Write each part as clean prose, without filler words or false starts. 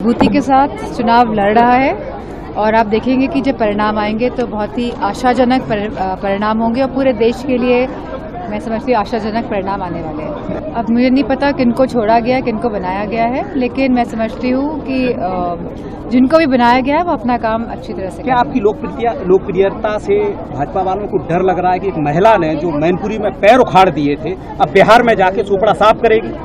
मजबूती के साथ चुनाव लड़ रहा है और आप देखेंगे कि जब परिणाम आएंगे तो बहुत ही आशाजनक परिणाम होंगे और पूरे देश के लिए मैं समझती हूँ आशाजनक परिणाम आने वाले हैं। अब मुझे नहीं पता किनको छोड़ा गया किनको बनाया गया है, लेकिन मैं समझती हूँ कि जिनको भी बनाया गया है वो अपना काम अच्छी तरह से। क्या आपकी लोकप्रियता से भाजपा वालों को डर लग रहा है कि एक महिला ने जो मैनपुरी में पैर उखाड़ दिए थे अब बिहार में जाके चोपड़ा साफ करेगी?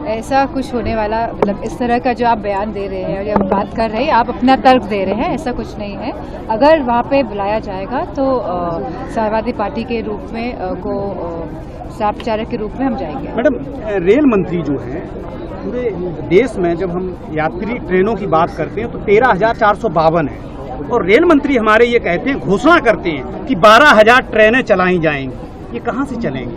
ऐसा कुछ होने वाला, मतलब इस तरह का जो आप बयान दे रहे हैं और जब बात कर रहे हैं आप अपना तर्क दे रहे हैं, ऐसा कुछ नहीं है। अगर वहाँ पे बुलाया जाएगा तो समाजवादी पार्टी के रूप में स्टाफ प्रचारक के रूप में हम जाएंगे। मैडम, रेल मंत्री जो हैं पूरे देश में जब हम यात्री ट्रेनों की बात करते हैं तो 13,452 है और रेल मंत्री हमारे ये कहते हैं, घोषणा करते हैं कि 12,000 ट्रेनें चलाई जाएंगी। ये कहाँ से चलेंगी?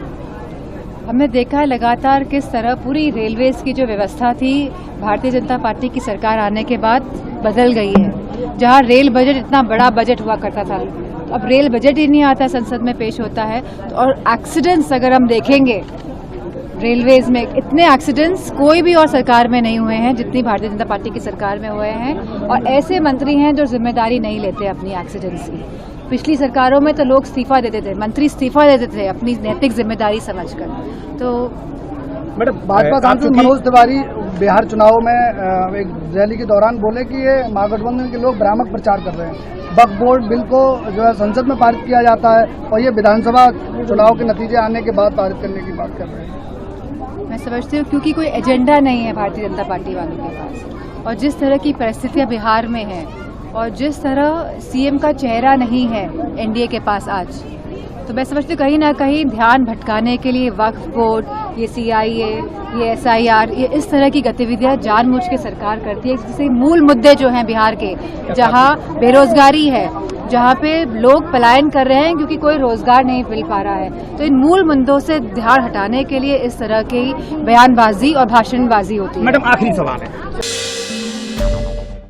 हमने देखा है लगातार किस तरह पूरी रेलवेज की जो व्यवस्था थी भारतीय जनता पार्टी की सरकार आने के बाद बदल गई है। जहां रेल बजट इतना बड़ा बजट हुआ करता था, अब रेल बजट ही नहीं आता, संसद में पेश होता है। और एक्सीडेंट्स अगर हम देखेंगे रेलवेज में, इतने एक्सीडेंट्स कोई भी और सरकार में नहीं हुए हैं जितनी भारतीय जनता पार्टी की सरकार में हुए हैं। और ऐसे मंत्री हैं जो जिम्मेदारी नहीं लेते अपनी एक्सीडेंट्स की। पिछली सरकारों में तो लोग इस्तीफा देते थे, मंत्री इस्तीफा देते थे अपनी नैतिक जिम्मेदारी समझकर। तो मैडम, भाजपा सांसद मनोज तिवारी बिहार चुनाव में एक रैली के दौरान बोले कि ये महागठबंधन के लोग भ्रामक प्रचार कर रहे हैं। वक्फ बोर्ड बिल को जो है संसद में पारित किया जाता है और ये विधानसभा चुनाव के नतीजे आने के बाद पारित करने की बात कर रहे हैं। मैं समझती हूँ क्योंकि कोई एजेंडा नहीं है भारतीय जनता पार्टी वालों के पास, और जिस तरह की परिस्थितियाँ बिहार में हैं और जिस तरह सीएम का चेहरा नहीं है एनडीए के पास आज, तो मैं समझती हूँ कहीं ना कहीं ध्यान भटकाने के लिए वक्फ बोर्ड, ये सीआईए, ये एसआईआर, ये इस तरह की गतिविधियां जानबूझ के सरकार करती है। जिससे मूल मुद्दे जो हैं बिहार के, जहां बेरोजगारी है, जहां पे लोग पलायन कर रहे हैं क्योंकि कोई रोजगार नहीं मिल पा रहा है, तो इन मूल मुद्दों से ध्यान हटाने के लिए इस तरह की बयानबाजी और भाषणबाजी होती है। मैडम, आखिरी सवाल है,